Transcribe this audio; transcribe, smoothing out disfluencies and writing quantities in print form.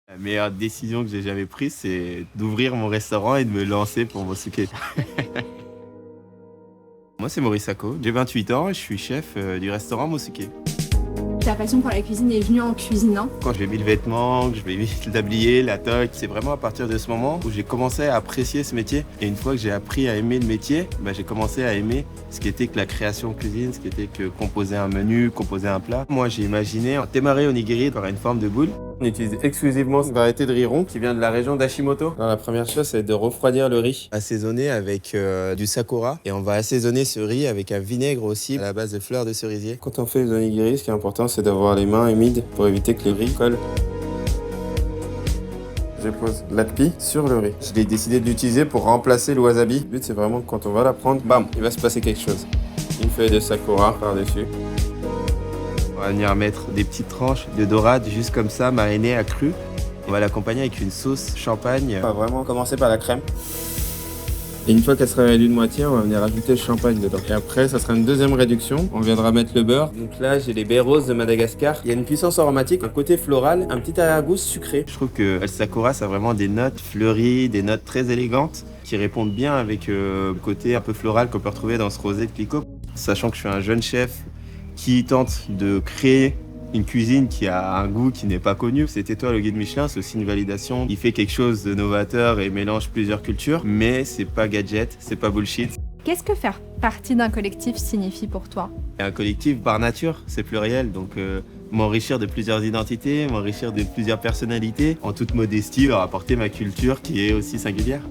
La meilleure décision que j'ai jamais prise, c'est d'ouvrir mon restaurant et de me lancer pour Mosuke. Moi, c'est Maurice Sacco, j'ai 28 ans et je suis chef du restaurant Mosuke. Ta passion pour la cuisine est venue en cuisinant. Quand j'ai mis le vêtement, que je vais mis le tablier, la toque, c'est vraiment à partir de ce moment où j'ai commencé à apprécier ce métier. Et une fois que j'ai appris à aimer le métier, j'ai commencé à aimer ce qu'était que la création cuisine, ce qu'était que composer un menu, composer un plat. Moi, j'ai imaginé un temare onigiri par une forme de boule. On utilise exclusivement une variété de riz rond qui vient de la région d'Hashimoto. Alors, la première chose, c'est de refroidir le riz, assaisonner avec du sakura. Et on va assaisonner ce riz avec un vinaigre aussi à la base de fleurs de cerisier. Quand on fait les onigiri, ce qui est important, c'est d'avoir les mains humides pour éviter que le riz colle. Je pose l'atpi sur le riz. Je l'ai décidé de l'utiliser pour remplacer le wasabi. Le but, c'est vraiment que quand on va la prendre, bam, il va se passer quelque chose. Une feuille de sakura par-dessus. On va venir mettre des petites tranches de dorade, juste comme ça, marinées à cru. On va l'accompagner avec une sauce champagne. On va vraiment commencer par la crème. Et une fois qu'elle sera réduite de moitié, on va venir ajouter le champagne dedans. Et après, ça sera une deuxième réduction. On viendra mettre le beurre. Donc là, j'ai les baies roses de Madagascar. Il y a une puissance aromatique, un côté floral, un petit arrière-goût sucré. Je trouve que El Sakura, ça a vraiment des notes fleuries, des notes très élégantes qui répondent bien avec le côté un peu floral qu'on peut retrouver dans ce rosé de Clicquot. Sachant que je suis un jeune chef qui tente de créer une cuisine qui a un goût qui n'est pas connu. Cette étoile au guide Michelin, c'est aussi une validation. Il fait quelque chose de novateur et mélange plusieurs cultures, mais c'est pas gadget, c'est pas bullshit. Qu'est-ce que faire partie d'un collectif signifie pour toi? Un collectif par nature, c'est pluriel, donc m'enrichir de plusieurs identités, m'enrichir de plusieurs personnalités, en toute modestie, leur apporter ma culture qui est aussi singulière.